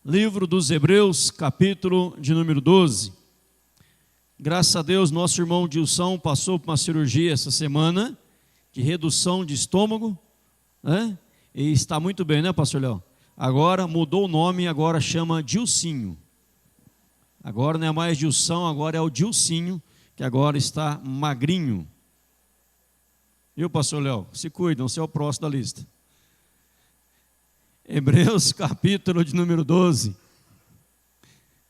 Livro dos Hebreus, capítulo de número 12. Graças a Deus, nosso irmão Dilson passou por uma cirurgia essa semana, de redução de estômago, né? E está muito bem, né, pastor Léo? Agora mudou o nome, agora chama Dilcinho. Agora não é mais Dilson, agora é o Dilcinho, que agora está magrinho. Viu, pastor Léo? Se cuida, você é o próximo da lista. Hebreus, capítulo de número 12.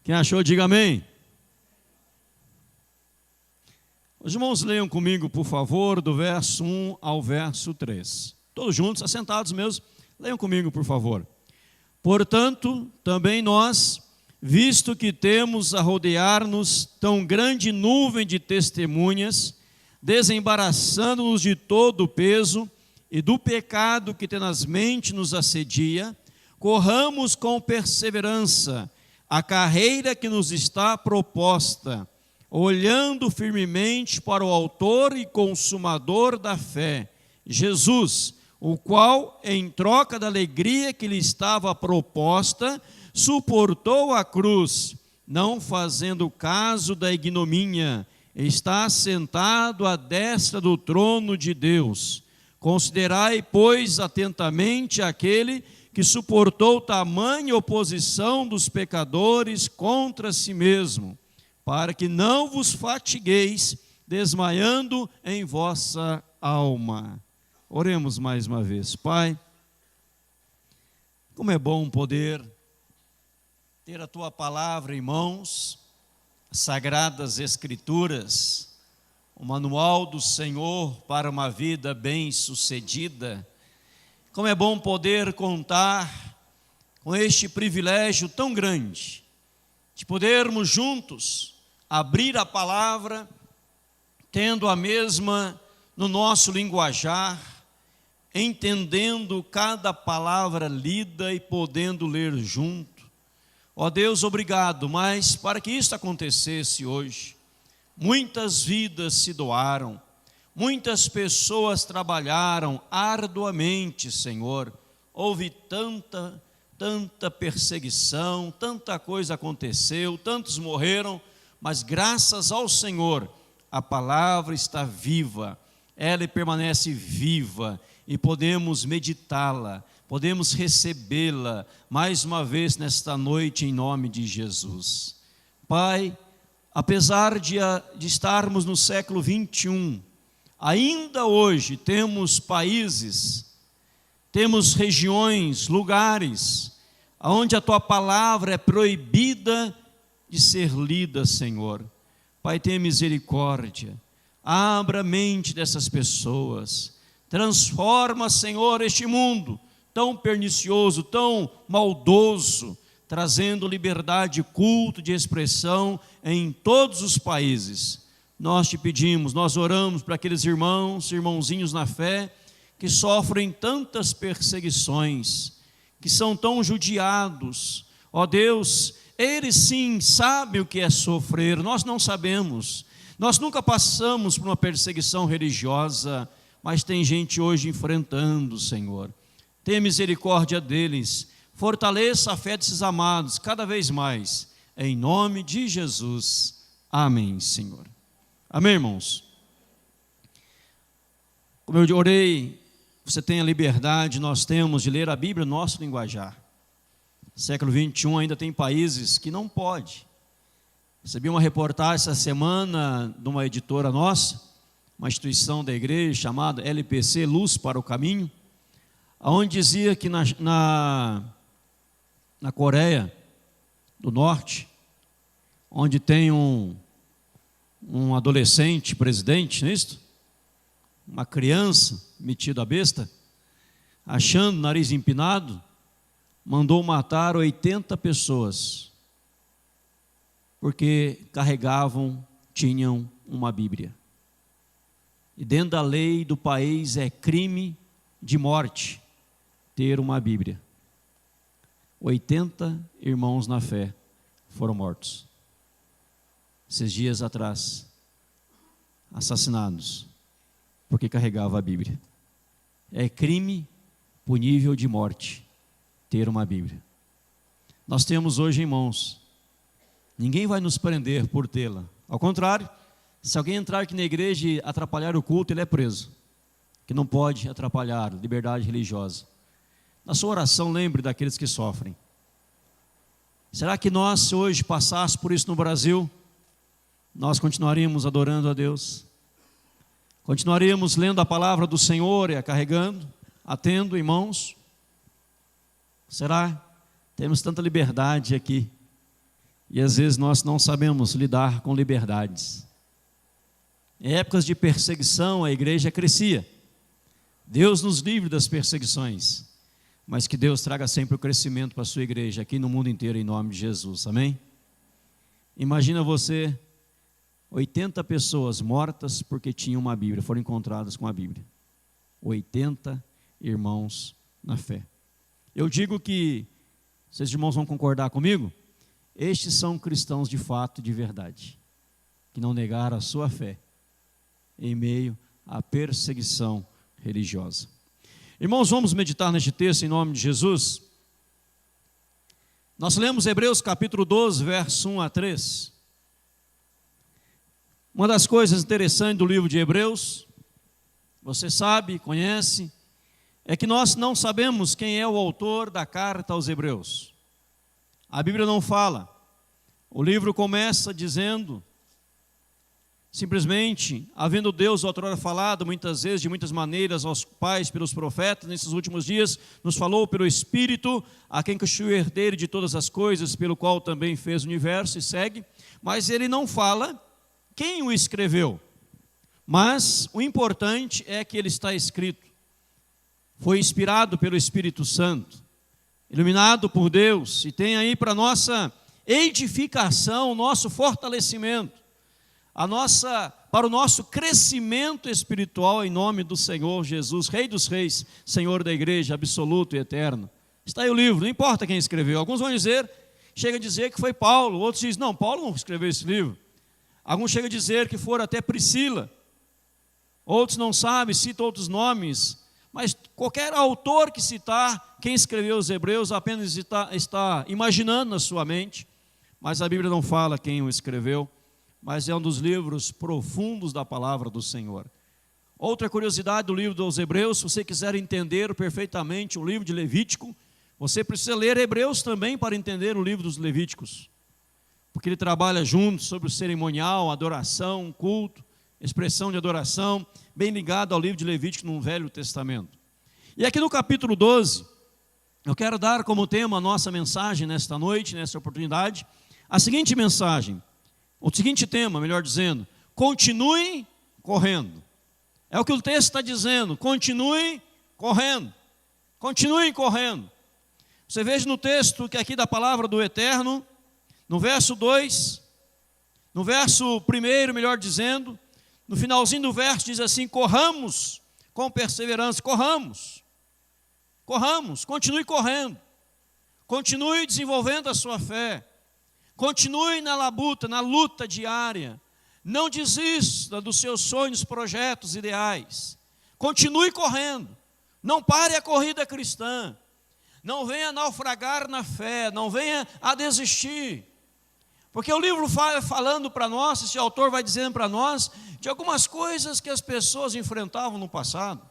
Quem achou, diga amém. Os irmãos leiam comigo, por favor, do verso 1 ao verso 3. Todos juntos, assentados mesmo, leiam comigo, por favor. Portanto, também nós, visto que temos a rodear-nos tão grande nuvem de testemunhas, desembaraçando-nos de todo o peso e do pecado que tenazmente nos assedia, corramos com perseverança a carreira que nos está proposta, olhando firmemente para o autor e consumador da fé, Jesus, o qual, em troca da alegria que lhe estava proposta, suportou a cruz, não fazendo caso da ignomínia, está sentado à destra do trono de Deus. Considerai, pois, atentamente aquele que suportou tamanha oposição dos pecadores contra si mesmo, para que não vos fatigueis, desmaiando em vossa alma. Oremos mais uma vez. Pai, como é bom poder ter a Tua palavra em mãos, Sagradas Escrituras, o manual do Senhor para uma vida bem-sucedida. Como é bom poder contar com este privilégio tão grande, de podermos juntos abrir a palavra, tendo a mesma no nosso linguajar, entendendo cada palavra lida e podendo ler junto. Ó Deus, obrigado, mas para que isso acontecesse hoje, muitas vidas se doaram, muitas pessoas trabalharam arduamente, Senhor. Houve tanta perseguição, tanta coisa aconteceu, tantos morreram, mas graças ao Senhor, a palavra está viva, ela permanece viva e podemos meditá-la, podemos recebê-la mais uma vez nesta noite em nome de Jesus. Pai, apesar de estarmos no século 21, ainda hoje temos países, temos regiões, lugares, onde a Tua palavra é proibida de ser lida, Senhor. Pai, tenha misericórdia, abra a mente dessas pessoas, transforma, Senhor, este mundo tão pernicioso, tão maldoso, trazendo liberdade de culto, de expressão em todos os países. Nós te pedimos, nós oramos para aqueles irmãos, irmãozinhos na fé, que sofrem tantas perseguições, que são tão judiados. Ó Deus, eles sim sabem o que é sofrer, nós não sabemos. Nós nunca passamos por uma perseguição religiosa, mas tem gente hoje enfrentando, Senhor. Tenha misericórdia deles, fortaleça a fé desses amados cada vez mais, em nome de Jesus. Amém, Senhor. Amém, irmãos? Como eu orei, você tem a liberdade, nós temos de ler a Bíblia no nosso linguajar. Século 21 ainda tem países que não pode. Recebi uma reportagem essa semana de uma editora nossa, uma instituição da igreja chamada LPC, Luz para o Caminho, onde dizia que na Coreia do Norte, onde tem um adolescente presidente, não é isso? Uma criança metida a besta, achando o nariz empinado, mandou matar 80 pessoas, porque tinham uma Bíblia. E dentro da lei do país é crime de morte ter uma Bíblia. 80 irmãos na fé foram mortos esses dias atrás, assassinados, porque carregava a Bíblia. É crime punível de morte ter uma Bíblia. nós temos hoje em mãos. Ninguém vai nos prender por tê-la. Ao contrário, se alguém entrar aqui na igreja e atrapalhar o culto, ele é preso, que não pode atrapalhar liberdade religiosa. Na sua oração, lembre daqueles que sofrem. Será que nós, se hoje passássemos por isso no Brasil, nós continuaríamos adorando a Deus? Continuaríamos lendo a palavra do Senhor e a carregando, a tendo em mãos? Será? Temos tanta liberdade aqui, e às vezes nós não sabemos lidar com liberdades. Em épocas de perseguição, a igreja crescia. Deus nos livre das perseguições, mas que Deus traga sempre o crescimento para a sua igreja, aqui no mundo inteiro, em nome de Jesus, amém? Imagina você, 80 pessoas mortas porque tinham uma Bíblia, foram encontradas com a Bíblia. 80 irmãos na fé. Eu digo que, vocês irmãos vão concordar comigo, estes são cristãos de fato e de verdade, que não negaram a sua fé em meio à perseguição religiosa. Irmãos, vamos meditar neste texto em nome de Jesus. Nós lemos Hebreus capítulo 12, verso 1 a 3. Uma das coisas interessantes do livro de Hebreus, você sabe, conhece, é que nós não sabemos quem é o autor da carta aos Hebreus. A Bíblia não fala. O livro começa dizendo, simplesmente, havendo Deus outrora falado muitas vezes, de muitas maneiras aos pais pelos profetas, nesses últimos dias nos falou pelo Espírito, a quem constituiu o herdeiro de todas as coisas, pelo qual também fez o universo, e segue, mas ele não fala quem o escreveu. Mas o importante é que ele está escrito. Foi inspirado pelo Espírito Santo, iluminado por Deus, e tem aí para nossa edificação, nosso fortalecimento, para o nosso crescimento espiritual, em nome do Senhor Jesus, Rei dos Reis, Senhor da igreja, absoluto e eterno. Está aí o livro, não importa quem escreveu. Alguns vão dizer, chega a dizer que foi Paulo, outros dizem, não, Paulo não escreveu esse livro. Alguns chegam a dizer que foram até Priscila, outros não sabem, citam outros nomes, mas qualquer autor que citar quem escreveu os Hebreus apenas está imaginando na sua mente, mas a Bíblia não fala quem o escreveu, mas é um dos livros profundos da palavra do Senhor. Outra curiosidade do livro dos Hebreus, se você quiser entender perfeitamente o livro de Levítico, você precisa ler Hebreus também para entender o livro dos Levíticos, porque ele trabalha junto sobre o cerimonial, adoração, culto, expressão de adoração, bem ligado ao livro de Levítico no Velho Testamento. E aqui no capítulo 12, eu quero dar como tema a nossa mensagem nesta noite, nesta oportunidade, a seguinte mensagem, o seguinte tema, melhor dizendo, continue correndo. É o que o texto está dizendo, continue correndo, continue correndo. Você veja no texto que aqui da palavra do Eterno, no verso 2, no verso 1, melhor dizendo, no finalzinho do verso diz assim, corramos com perseverança, corramos, continue correndo, continue desenvolvendo a sua fé, continue na luta diária, não desista dos seus sonhos, projetos, ideais, continue correndo, não pare a corrida cristã, não venha naufragar na fé, não venha a desistir, porque o livro vai falando para nós, esse autor vai dizendo para nós, de algumas coisas que as pessoas enfrentavam no passado.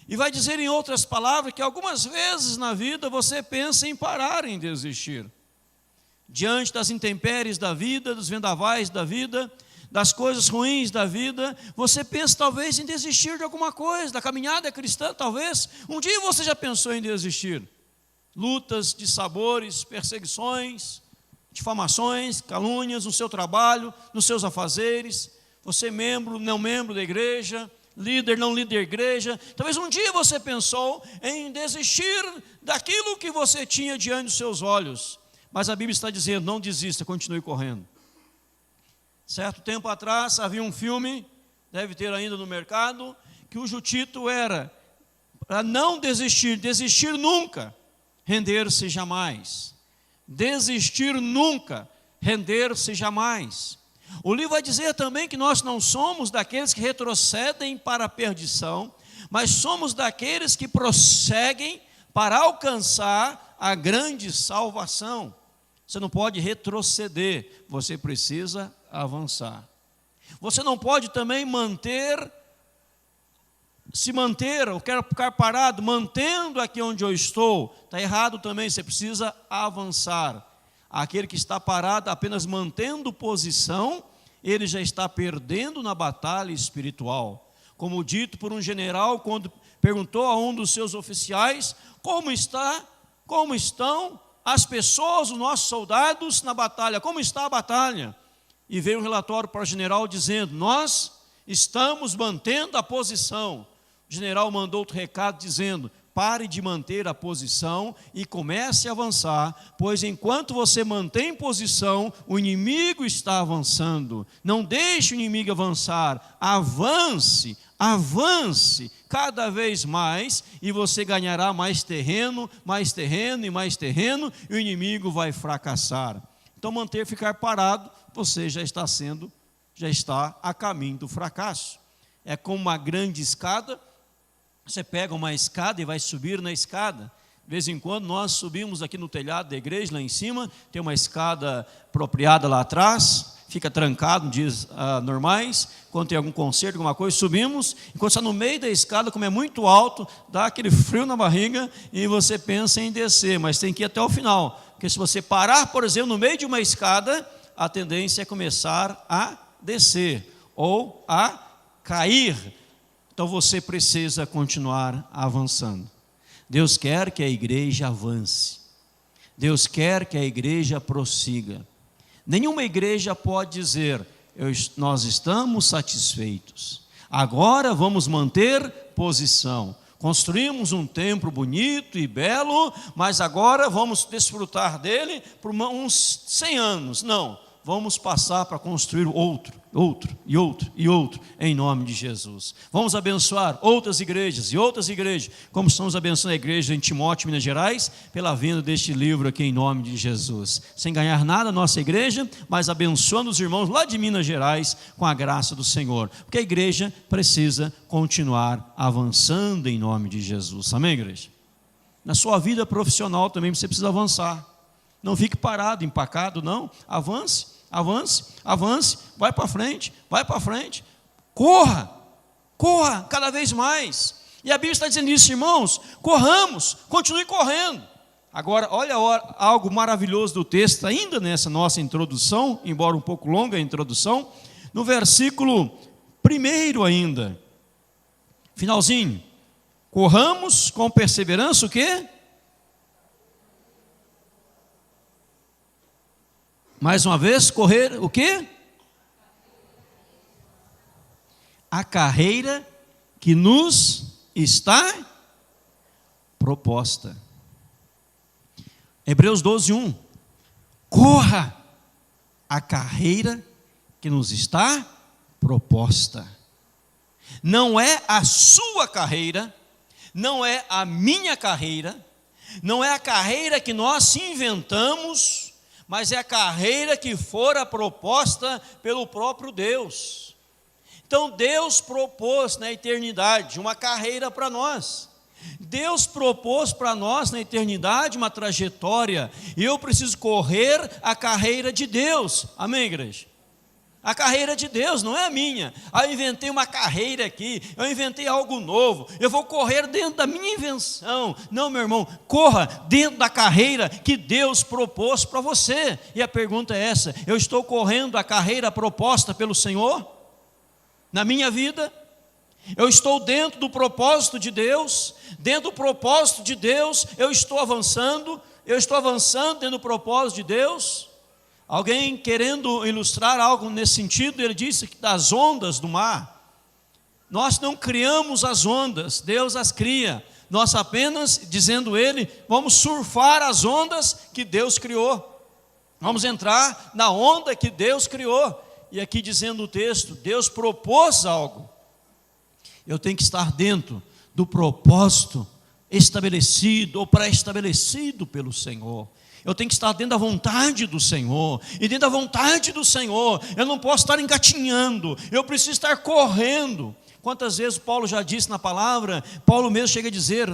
E vai dizer em outras palavras que algumas vezes na vida você pensa em parar em desistir. Diante das intempéries da vida, dos vendavais da vida, das coisas ruins da vida, você pensa talvez em desistir de alguma coisa, da caminhada cristã talvez. Um dia você já pensou em desistir. Lutas, dissabores, perseguições, difamações, calúnias no seu trabalho, nos seus afazeres, você membro, não membro da igreja, líder, não líder da igreja, talvez um dia você pensou em desistir daquilo que você tinha diante dos seus olhos, mas a Bíblia está dizendo, não desista, continue correndo. Certo tempo atrás havia um filme, deve ter ainda no mercado, cujo título era, para não desistir, desistir nunca, render-se jamais. Desistir nunca, render-se jamais. O livro vai dizer também que nós não somos daqueles que retrocedem para a perdição, mas somos daqueles que prosseguem para alcançar a grande salvação. Você não pode retroceder, você precisa avançar. Você não pode também se manter, eu quero ficar parado, mantendo aqui onde eu estou. Está errado também, você precisa avançar. Aquele que está parado apenas mantendo posição, ele já está perdendo na batalha espiritual. Como dito por um general, quando perguntou a um dos seus oficiais, como estão as pessoas, os nossos soldados na batalha, como está a batalha? E veio um relatório para o general dizendo, nós estamos mantendo a posição. O general mandou outro recado dizendo, pare de manter a posição e comece a avançar, pois enquanto você mantém posição, o inimigo está avançando. Não deixe o inimigo avançar, avance cada vez mais, e você ganhará mais terreno, e mais terreno, e o inimigo vai fracassar. Então ficar parado, você já está a caminho do fracasso. É como uma grande escada, você pega uma escada e vai subir na escada. De vez em quando nós subimos aqui no telhado da igreja, lá em cima, tem uma escada apropriada lá atrás, fica trancado em dias normais, quando tem algum concerto, alguma coisa, subimos, enquanto está no meio da escada, como é muito alto, dá aquele frio na barriga e você pensa em descer, mas tem que ir até o final, porque se você parar, por exemplo, no meio de uma escada, a tendência é começar a descer ou a cair. Então você precisa continuar avançando. Deus quer que a igreja avance. Deus quer que a igreja prossiga. Nenhuma igreja pode dizer, nós estamos satisfeitos. Agora vamos manter posição. Construímos um templo bonito e belo, mas agora vamos desfrutar dele por uns 100 anos. Não, vamos passar para construir outro, em nome de Jesus. Vamos abençoar outras igrejas, como estamos abençoando a igreja em Timóteo, Minas Gerais, pela venda deste livro aqui em nome de Jesus. Sem ganhar nada a nossa igreja, mas abençoando os irmãos lá de Minas Gerais com a graça do Senhor. Porque a igreja precisa continuar avançando em nome de Jesus. Amém, igreja? Na sua vida profissional também você precisa avançar. Não fique parado, empacado, não. Avance, vai para frente, corra cada vez mais. E a Bíblia está dizendo isso, irmãos, corramos, continue correndo. Agora, olha algo maravilhoso do texto, ainda nessa nossa introdução, embora um pouco longa a introdução, no versículo 1 ainda, finalzinho, corramos com perseverança o quê? Mais uma vez, correr o quê? A carreira que nos está proposta. Hebreus 12:1. Corra a carreira que nos está proposta. Não é a sua carreira, não é a minha carreira, não é a carreira que nós inventamos, mas é a carreira que fora proposta pelo próprio Deus. Então Deus propôs na eternidade uma carreira para nós. Deus propôs para nós na eternidade uma trajetória, e eu preciso correr a carreira de Deus. Amém, igreja? A carreira de Deus, não é a minha. Eu inventei uma carreira aqui, eu inventei algo novo, eu vou correr dentro da minha invenção. Não, meu irmão, corra dentro da carreira que Deus propôs para você. E a pergunta é essa: eu estou correndo a carreira proposta pelo Senhor na minha vida? Eu estou dentro do propósito de Deus? Dentro do propósito de Deus eu estou avançando? Eu estou avançando dentro do propósito de Deus? Alguém querendo ilustrar algo nesse sentido, ele disse que das ondas do mar, nós não criamos as ondas, Deus as cria. Nós apenas, dizendo ele, vamos surfar as ondas que Deus criou. Vamos entrar na onda que Deus criou. E aqui dizendo o texto, Deus propôs algo. Eu tenho que estar dentro do propósito estabelecido ou pré-estabelecido pelo Senhor. Eu tenho que estar dentro da vontade do Senhor. E dentro da vontade do Senhor, eu não posso estar engatinhando, eu preciso estar correndo. Quantas vezes Paulo já disse na palavra, Paulo mesmo chega a dizer,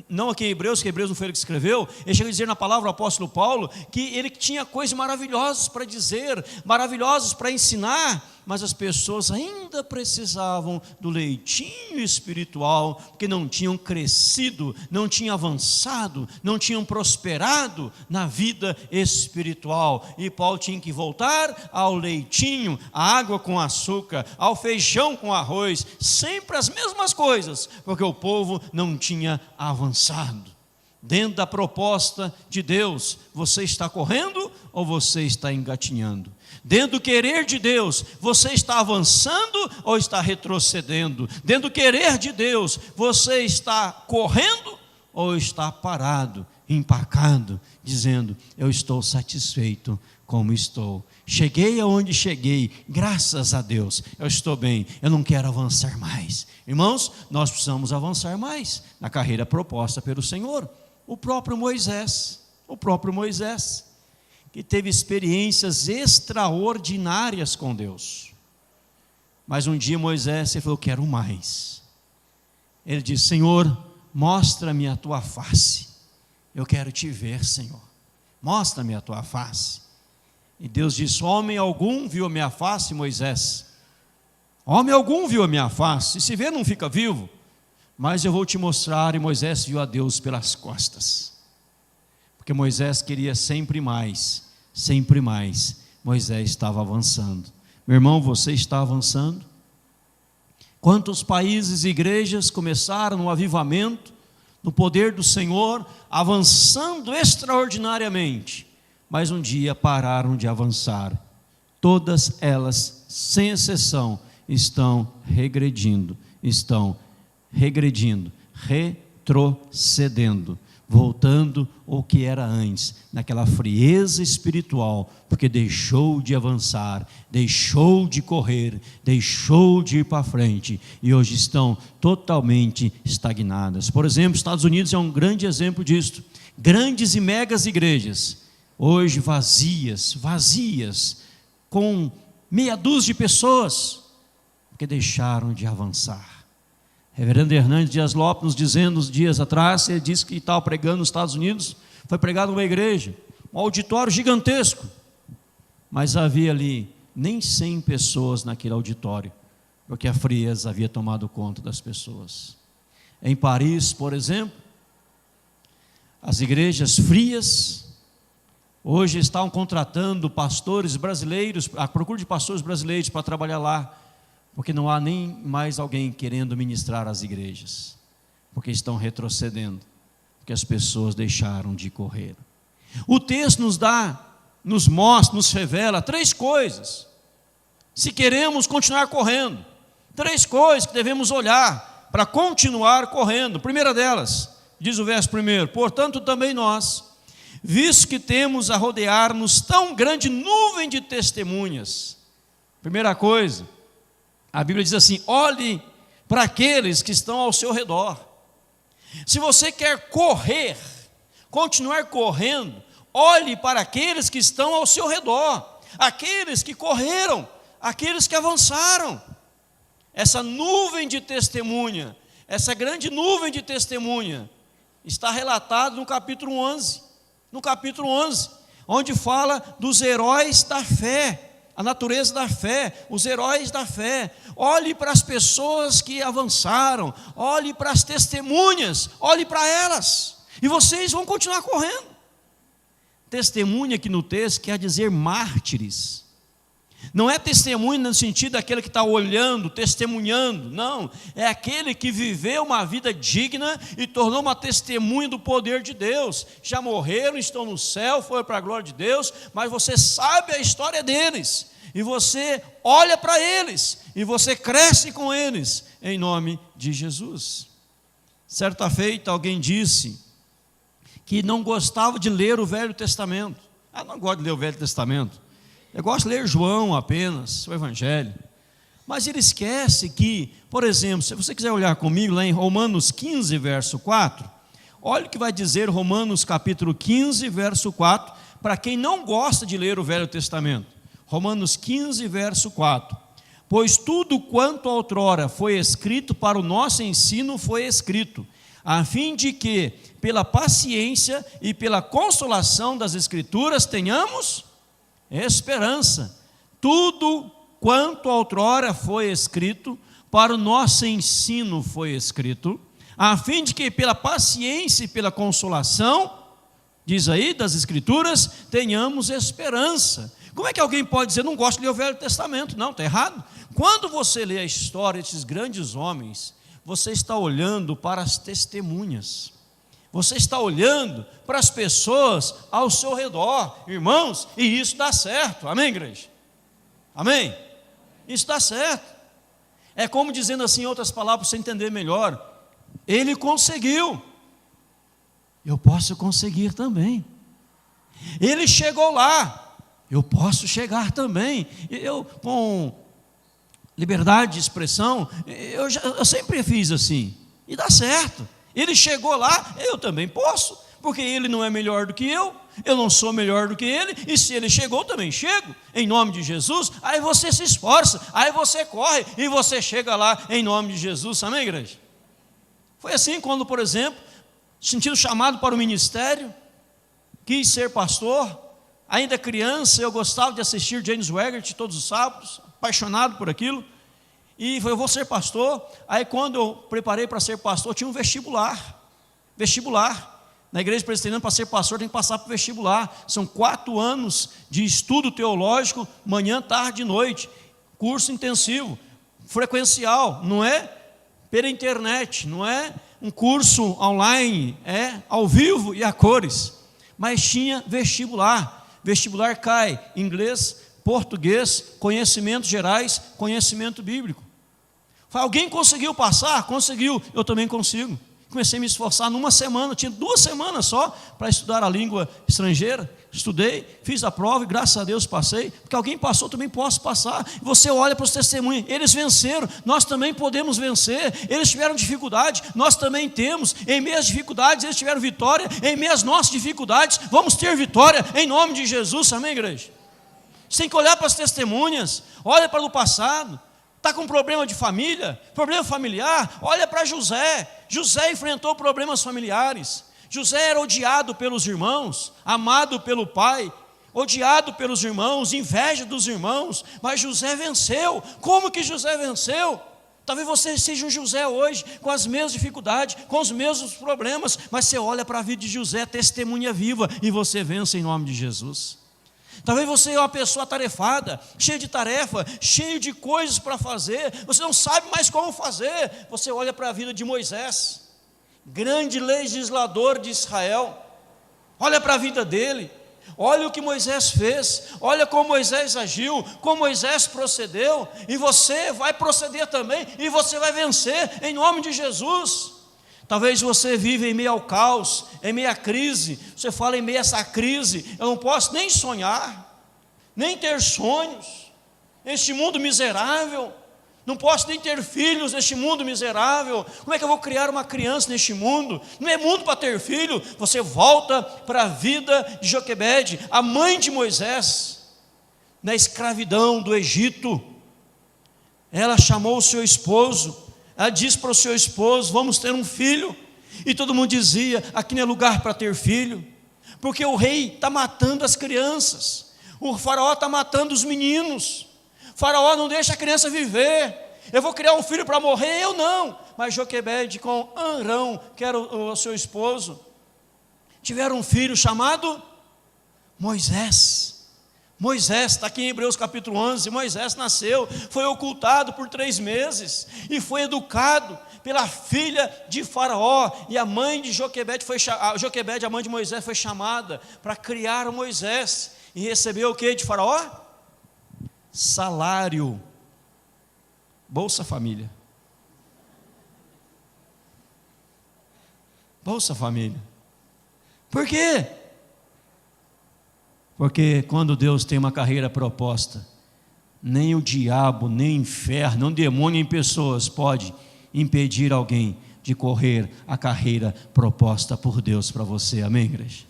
não aqui em Hebreus, que Hebreus não foi ele que escreveu, ele chega a dizer na palavra do apóstolo Paulo, que ele tinha coisas maravilhosas para dizer, maravilhosas para ensinar, mas as pessoas ainda precisavam do leitinho espiritual, porque não tinham crescido, não tinham avançado, não tinham prosperado na vida espiritual, e Paulo tinha que voltar ao leitinho, à água com açúcar, ao feijão com arroz, sempre as mesmas coisas, porque o povo não tinha avançado. Dentro da proposta de Deus, você está correndo ou você está engatinhando? Dentro do querer de Deus, você está avançando ou está retrocedendo? Dentro do querer de Deus, você está correndo ou está parado, empacado, dizendo: eu estou satisfeito como estou. Cheguei aonde cheguei, graças a Deus, eu estou bem, eu não quero avançar mais. Irmãos, nós precisamos avançar mais na carreira proposta pelo Senhor. O próprio Moisés, que teve experiências extraordinárias com Deus. Mas um dia Moisés falou: eu quero mais. Ele disse: Senhor, mostra-me a tua face. Eu quero te ver, Senhor. Mostra-me a tua face. E Deus disse: homem algum viu a minha face, Moisés? Homem algum viu a minha face? E se vê, não fica vivo. Mas eu vou te mostrar. E Moisés viu a Deus pelas costas, porque Moisés queria sempre mais, sempre mais. Moisés estava avançando. Meu irmão, você está avançando? Quantos países e igrejas começaram no avivamento, no poder do Senhor, avançando extraordinariamente, mas um dia pararam de avançar. Todas elas, sem exceção, estão regredindo, retrocedendo, voltando ao que era antes, naquela frieza espiritual, porque deixou de avançar, deixou de correr, deixou de ir para frente, e hoje estão totalmente estagnadas. Por exemplo, Estados Unidos é um grande exemplo disso. Grandes e megas igrejas, hoje vazias, com meia dúzia de pessoas, porque deixaram de avançar. Reverendo Hernandes Dias Lopes nos dizendo uns dias atrás, ele disse que estava pregando nos Estados Unidos, foi pregado numa igreja, um auditório gigantesco, mas havia ali nem 100 pessoas naquele auditório, porque a frieza havia tomado conta das pessoas. Em Paris, por exemplo, as igrejas frias, hoje estavam contratando pastores brasileiros, à procura de pastores brasileiros para trabalhar lá, porque não há nem mais alguém querendo ministrar às igrejas, porque estão retrocedendo, porque as pessoas deixaram de correr. O texto nos mostra, nos revela 3 coisas, se queremos continuar correndo, 3 coisas que devemos olhar para continuar correndo. Primeira delas, diz o verso 1: portanto também nós, visto que temos a rodear-nos tão grande nuvem de testemunhas. Primeira coisa, a Bíblia diz assim: olhe para aqueles que estão ao seu redor. Se você quer correr, continuar correndo, olhe para aqueles que estão ao seu redor, aqueles que correram, aqueles que avançaram. Essa nuvem de testemunha, essa grande nuvem de testemunha, está relatado no capítulo 11, onde fala dos heróis da fé, a natureza da fé, os heróis da fé. Olhe para as pessoas que avançaram, olhe para as testemunhas, olhe para elas, e vocês vão continuar correndo. Testemunha aqui no texto quer dizer mártires. Não é testemunho no sentido daquele que está olhando, testemunhando, não, é aquele que viveu uma vida digna e tornou uma testemunha do poder de Deus. Já morreram, estão no céu, foram para a glória de Deus, mas você sabe a história deles, e você olha para eles, e você cresce com eles, em nome de Jesus. Certa feita alguém disse que não gostava de ler o Velho Testamento. Não gosto de ler o Velho Testamento, eu gosto de ler João apenas, o Evangelho. Mas ele esquece que, por exemplo, se você quiser olhar comigo lá em Romanos 15, verso 4, olha o que vai dizer Romanos capítulo 15, verso 4, para quem não gosta de ler o Velho Testamento. Romanos 15, verso 4. Pois tudo quanto outrora foi escrito para o nosso ensino foi escrito, a fim de que, pela paciência e pela consolação das Escrituras, tenhamos esperança. Tudo quanto outrora foi escrito, para o nosso ensino foi escrito, a fim de que, pela paciência e pela consolação, diz aí, das Escrituras, tenhamos esperança. Como é que alguém pode dizer, não gosto de ler o Velho Testamento? Não, está errado. Quando você lê a história desses grandes homens, você está olhando para as testemunhas, você está olhando para as pessoas ao seu redor, irmãos, e isso dá certo, amém, igreja? Amém? Isso dá certo. É como dizendo assim, em outras palavras, para você entender melhor, ele conseguiu, eu posso conseguir também. Ele chegou lá, eu posso chegar também. Eu, com liberdade de expressão, eu sempre fiz assim, e dá certo. Ele chegou lá, eu também posso, porque ele não é melhor do que eu não sou melhor do que ele, e se ele chegou, eu também chego, em nome de Jesus. Aí você se esforça, aí você corre, e você chega lá, em nome de Jesus, amém, igreja? Foi assim quando, por exemplo, sentido chamado para o ministério, quis ser pastor, ainda criança, eu gostava de assistir James Weigert todos os sábados, apaixonado por aquilo, e eu vou ser pastor. Aí quando eu preparei para ser pastor, tinha um vestibular, na igreja presbiteriana, para ser pastor tem que passar para o vestibular, são 4 anos de estudo teológico, manhã, tarde e noite, curso intensivo, frequencial, não é pela internet, não é um curso online, é ao vivo e a cores, mas tinha vestibular cai, inglês, português, conhecimentos gerais, conhecimento bíblico. Alguém conseguiu passar? Conseguiu, eu também consigo. Comecei a me esforçar numa semana, tinha 2 semanas só para estudar a língua estrangeira. Estudei, fiz a prova e graças a Deus passei, porque alguém passou, também posso passar. Você olha para os testemunhos, eles venceram, nós também podemos vencer. Eles tiveram dificuldade, nós também temos. Em meio às dificuldades, eles tiveram vitória. Em meio às nossas dificuldades, vamos ter vitória, em nome de Jesus, amém, igreja? Você tem que olhar para as testemunhas, olha para o passado. Está com problema de família, problema familiar, olha para José. José enfrentou problemas familiares. José era odiado pelos irmãos, amado pelo pai, odiado pelos irmãos, inveja dos irmãos, mas José venceu. Como que José venceu? Talvez você seja um José hoje, com as mesmas dificuldades, com os mesmos problemas, mas você olha para a vida de José, testemunha viva, e você vence em nome de Jesus. Talvez você é uma pessoa atarefada, cheia de tarefa, cheio de coisas para fazer, você não sabe mais como fazer. Você olha para a vida de Moisés, grande legislador de Israel, olha para a vida dele, olha o que Moisés fez, olha como Moisés agiu, como Moisés procedeu, e você vai proceder também, e você vai vencer em nome de Jesus. Talvez você vive em meio ao caos, em meio à crise. Você fala, em meio a essa crise, eu não posso nem sonhar, nem ter sonhos, neste mundo miserável. Não posso nem ter filhos neste mundo miserável. Como é que eu vou criar uma criança neste mundo? Não é mundo para ter filho. Você volta para a vida de Joquebede, a mãe de Moisés, na escravidão do Egito. Ela chamou o seu esposo. Ela disse para o seu esposo, vamos ter um filho. E todo mundo dizia, aqui não é lugar para ter filho, porque o rei está matando as crianças, o faraó está matando os meninos, o faraó não deixa a criança viver. Eu vou criar um filho para morrer? Eu não. Mas Joquebede com Arão, que era o seu esposo, tiveram um filho chamado Moisés. Moisés, está aqui em Hebreus capítulo 11, Moisés nasceu, foi ocultado por 3 meses, e foi educado pela filha de Faraó, e a mãe de Joquebede, Joquebede, a mãe de Moisés, foi chamada para criar Moisés, e recebeu o que de Faraó? Salário, Bolsa Família. Bolsa Família. Por quê? Porque quando Deus tem uma carreira proposta, nem o diabo, nem o inferno, nem o demônio em pessoas pode impedir alguém de correr a carreira proposta por Deus para você, amém, igreja?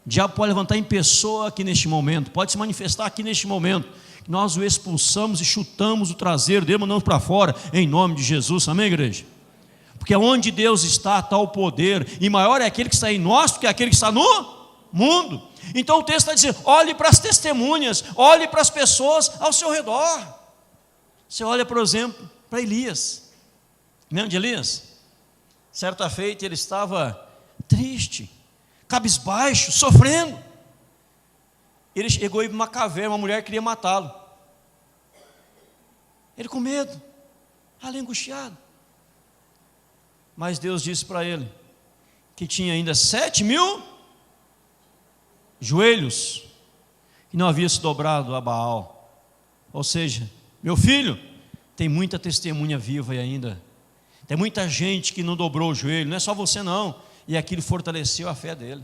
O diabo pode levantar em pessoa aqui neste momento, pode se manifestar aqui neste momento, nós o expulsamos e chutamos o traseiro dele, mandamos para fora, em nome de Jesus, amém, igreja? porque onde Deus está o poder, e maior é aquele que está em nós do que aquele que está no mundo. Então o texto está dizendo: olhe para as testemunhas, olhe para as pessoas ao seu redor. Você olha, por exemplo, para Elias. Lembra de Elias? Certa feita ele estava triste, cabisbaixo, sofrendo. Ele chegou para uma caverna, uma mulher queria matá-lo. Ele com medo, ali angustiado. Mas Deus disse para ele que tinha ainda 7.000 joelhos que não havia se dobrado a Baal. Ou seja, meu filho, tem muita testemunha viva aí ainda. Tem muita gente que não dobrou o joelho, não é só você não. E aquilo fortaleceu a fé dele.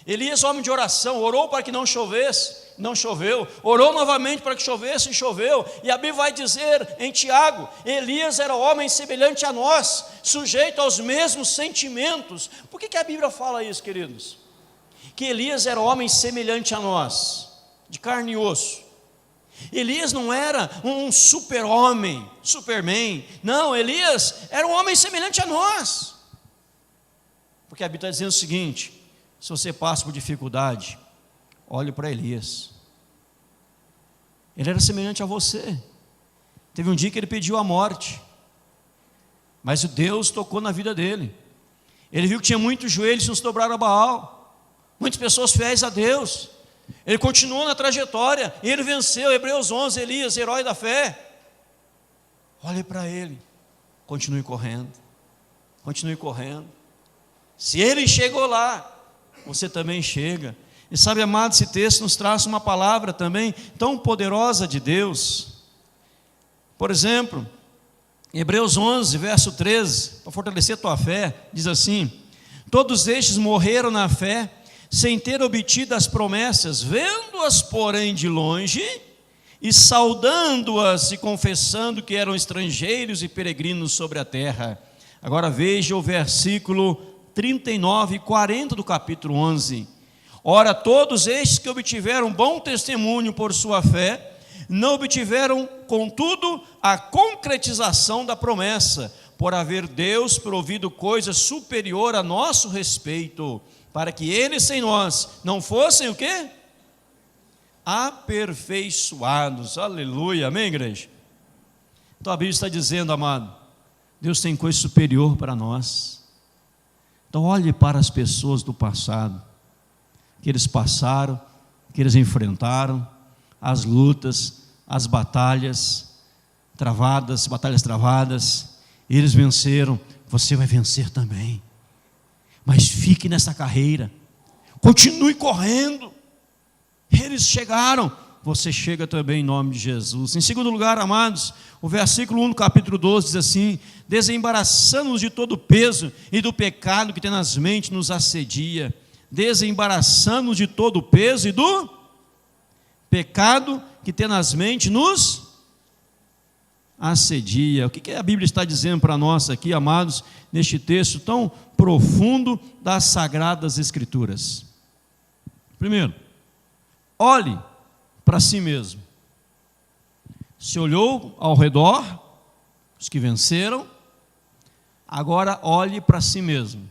Elias, homem de oração, orou para que não chovesse, não choveu. Orou novamente para que chovesse, e choveu. E a Bíblia vai dizer em Tiago: Elias era homem semelhante a nós, sujeito aos mesmos sentimentos. Por que a Bíblia fala isso, queridos? Que Elias era homem semelhante a nós, de carne e osso. Elias não era um super-homem, Superman. Não, Elias era um homem semelhante a nós. Porque a Bíblia está dizendo o seguinte: se você passa por dificuldade, olhe para Elias. Ele era semelhante a você. Teve um dia que ele pediu a morte, mas Deus tocou na vida dele. Ele viu que tinha muitos joelhos que não se dobraram a Baal, muitas pessoas fiéis a Deus. Ele continuou na trajetória e ele venceu. Hebreus 11, Elias, herói da fé. Olhe para ele, continue correndo, continue correndo. Se ele chegou lá, você também chega. E sabe, amado, esse texto nos traz uma palavra também tão poderosa de Deus. Por exemplo, em Hebreus 11, verso 13, para fortalecer a tua fé, diz assim: todos estes morreram na fé, sem ter obtido as promessas, vendo-as, porém, de longe, e saudando-as e confessando que eram estrangeiros e peregrinos sobre a terra. Agora veja o versículo 39 e 40 do capítulo 11. Ora, todos estes que obtiveram bom testemunho por sua fé, não obtiveram, contudo, a concretização da promessa, por haver Deus provido coisa superior a nosso respeito, para que eles sem nós não fossem o quê? Aperfeiçoados. Aleluia, amém, igreja? Então a Bíblia está dizendo, amado, Deus tem coisa superior para nós. Então olhe para as pessoas do passado, que eles passaram, que eles enfrentaram, as lutas, as batalhas travadas, eles venceram, você vai vencer também. Mas fique nessa carreira, continue correndo. Eles chegaram, você chega também em nome de Jesus. Em segundo lugar, amados, o versículo 1 do capítulo 12 diz assim: desembaraçando-nos de todo o peso e do pecado que tenazmente nos assedia. Desembaraçando-nos de todo o peso e do pecado que tenazmente nos assedia. O que a Bíblia está dizendo para nós aqui, amados, neste texto tão profundo das Sagradas Escrituras? Primeiro, olhe para si mesmo. Se olhou ao redor, os que venceram, agora olhe para si mesmo.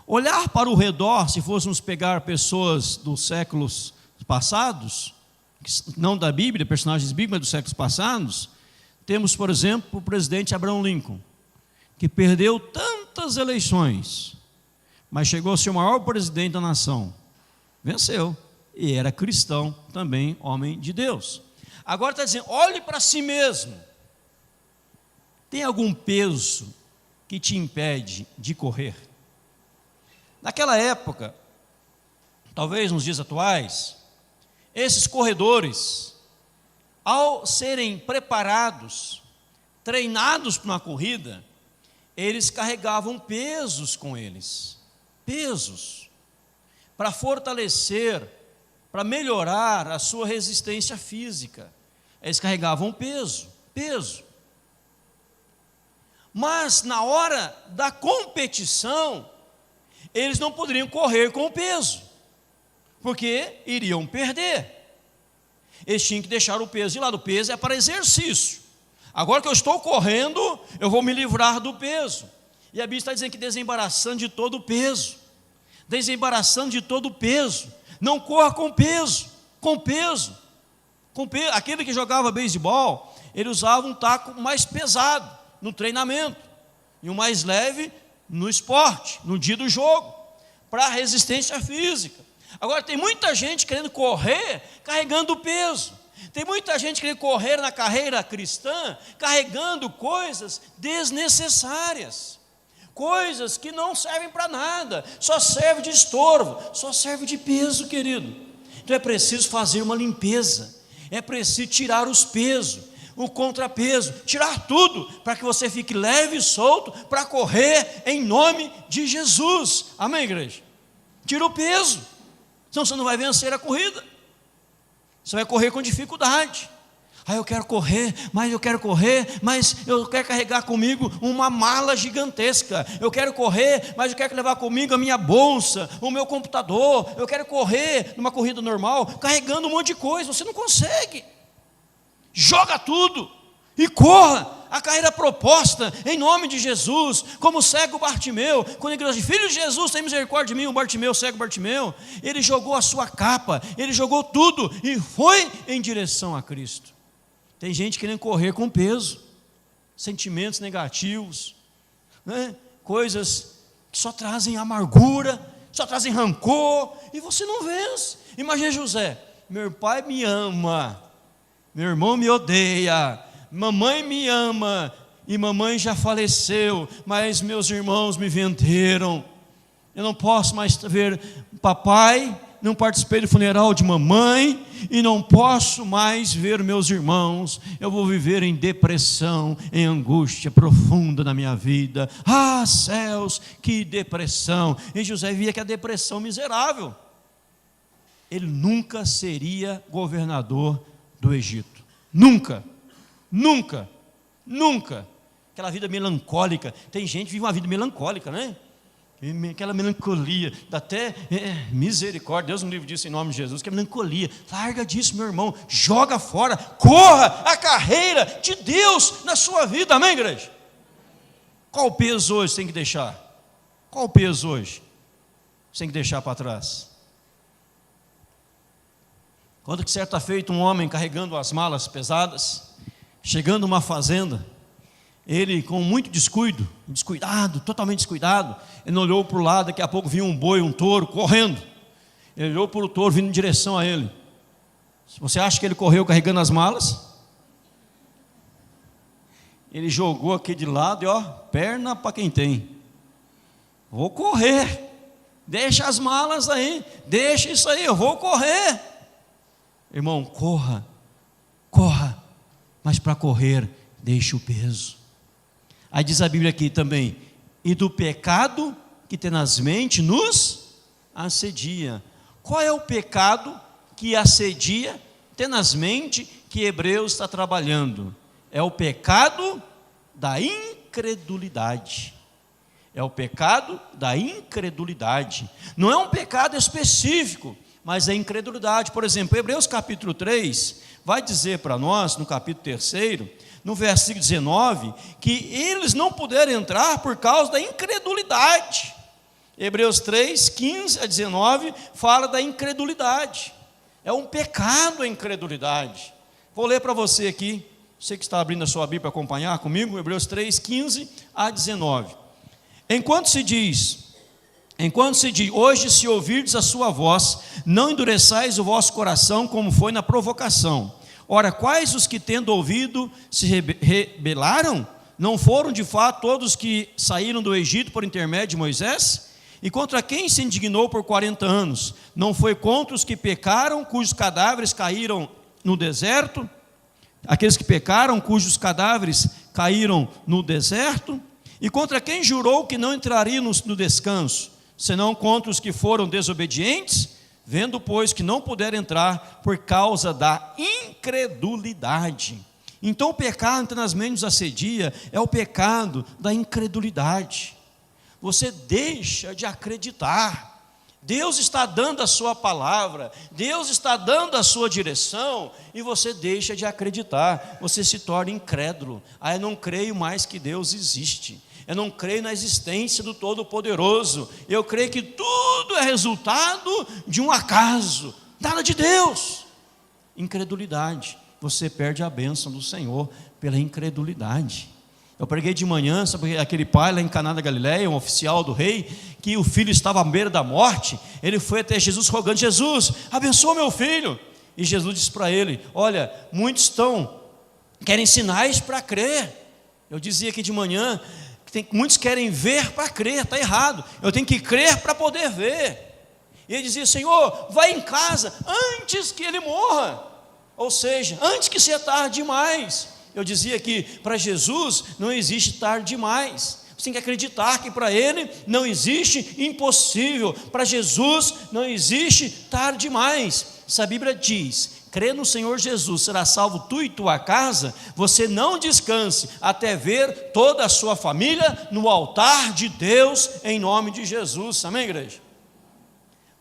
Olhar para o redor, se fôssemos pegar pessoas dos séculos passados, não da Bíblia, personagens bíblicos, mas dos séculos passados, temos, por exemplo, o presidente Abraham Lincoln, que perdeu tantas eleições, mas chegou a ser o maior presidente da nação. Venceu, e era cristão também, homem de Deus. Agora está dizendo, olhe para si mesmo. Tem algum peso que te impede de correr? Naquela época, talvez nos dias atuais, esses corredores, ao serem preparados, treinados para uma corrida, eles carregavam pesos com eles, pesos, para fortalecer, para melhorar a sua resistência física. Eles carregavam peso. Mas na hora da competição, eles não poderiam correr com o peso, porque iriam perder. Eles tinham que deixar o peso de lado. O peso é para exercício. Agora que eu estou correndo, eu vou me livrar do peso. E a Bíblia está dizendo que desembaraçando de todo o peso. Desembaraçando de todo o peso. Não corra com peso. Com peso. Aquele que jogava beisebol, ele usava um taco mais pesado no treinamento. E um mais leve no esporte, no dia do jogo. Para resistência física. Agora tem muita gente querendo correr carregando peso. Tem muita gente querendo correr na carreira cristã carregando coisas desnecessárias. Coisas que não servem para nada, só serve de estorvo, só serve de peso, querido. Então é preciso fazer uma limpeza, é preciso tirar os pesos, o contrapeso, tirar tudo, para que você fique leve e solto para correr em nome de Jesus. Amém, igreja? Tira o peso, senão você não vai vencer a corrida. Você vai correr com dificuldade. Eu quero correr, mas eu quero carregar comigo uma mala gigantesca. Eu quero correr, mas eu quero levar comigo a minha bolsa, o meu computador. Eu quero correr numa corrida normal, carregando um monte de coisa. Você não consegue. Joga tudo e corra a carreira proposta em nome de Jesus, como cego Bartimeu. Quando a igreja diz: filho de Jesus, tem misericórdia de mim, o Bartimeu, cego Bartimeu, ele jogou a sua capa, ele jogou tudo e foi em direção a Cristo. Tem gente querendo correr com peso, sentimentos negativos, né? Coisas que só trazem amargura, só trazem rancor, e você não vence. Imagina José: meu pai me ama, meu irmão me odeia, mamãe me ama, e mamãe já faleceu, mas meus irmãos me venderam. Eu não posso mais ver papai, não participei do funeral de mamãe, e não posso mais ver meus irmãos. Eu vou viver em depressão, em angústia profunda na minha vida. Ah, céus, que depressão! E José via que a depressão miserável. Ele nunca seria governador do Egito. Nunca. Nunca, nunca. Aquela vida melancólica. Tem gente que vive uma vida melancólica, né? Aquela melancolia, dá até misericórdia. Deus me livre disso em nome de Jesus. Que é melancolia. Larga disso, meu irmão. Joga fora. Corra a carreira de Deus na sua vida. Amém, igreja? Qual o peso hoje você tem que deixar? Qual o peso hoje você tem que deixar para trás? Quando que certa feita um homem carregando as malas pesadas, chegando numa fazenda, ele com muito descuidado, totalmente descuidado, ele olhou para o lado, daqui a pouco vinha um boi, um touro, correndo. Ele olhou para o touro vindo em direção a ele. Você acha que ele correu carregando as malas? Ele jogou aqui de lado e perna para quem tem. Vou correr, deixa as malas aí, deixa isso aí, eu vou correr. Irmão, corra, mas para correr, deixe o peso. Aí diz a Bíblia aqui também: e do pecado que tenazmente nos assedia. Qual é o pecado que assedia tenazmente, que Hebreus está trabalhando? É o pecado da incredulidade. É o pecado da incredulidade. Não é um pecado específico, mas é incredulidade. Por exemplo, Hebreus capítulo 3 vai dizer para nós, no capítulo 3, no versículo 19, que eles não puderam entrar por causa da incredulidade. Hebreus 3, 15 a 19, fala da incredulidade. É um pecado a incredulidade. Vou ler para você aqui, você que está abrindo a sua Bíblia para acompanhar comigo, Hebreus 3, 15 a 19. Enquanto se diz, hoje se ouvirdes a sua voz, não endureçais o vosso coração como foi na provocação. Ora, quais os que tendo ouvido se rebelaram? Não foram de fato todos que saíram do Egito por intermédio de Moisés? E contra quem se indignou por 40 anos? Não foi contra os que pecaram, cujos cadáveres caíram no deserto? Aqueles que pecaram, cujos cadáveres caíram no deserto? E contra quem jurou que não entraria no descanso, senão contra os que foram desobedientes? Vendo, pois, que não puderam entrar por causa da incredulidade. Então o pecado que tenazmente nos assedia é o pecado da incredulidade. Você deixa de acreditar, Deus está dando a sua palavra, Deus está dando a sua direção, e você deixa de acreditar, você se torna incrédulo. Eu não creio mais que Deus existe, eu não creio na existência do Todo-Poderoso, eu creio que tudo é resultado de um acaso, nada de Deus. Incredulidade, você perde a bênção do Senhor pela incredulidade. Eu preguei de manhã sobre aquele pai lá em Caná da Galileia, um oficial do rei, que o filho estava à beira da morte. Ele foi até Jesus rogando: Jesus, abençoa meu filho. E Jesus disse para ele: olha, muitos querem sinais para crer. Eu dizia aqui de manhã que muitos querem ver para crer, está errado. Eu tenho que crer para poder ver. E ele dizia: Senhor, vai em casa antes que ele morra, ou seja, antes que seja tarde demais. Eu dizia que para Jesus não existe tarde demais. Você tem que acreditar que para Ele não existe impossível. Para Jesus não existe tarde demais. Se a Bíblia diz: crê no Senhor Jesus, será salvo tu e tua casa, você não descanse até ver toda a sua família no altar de Deus, em nome de Jesus. Amém, igreja?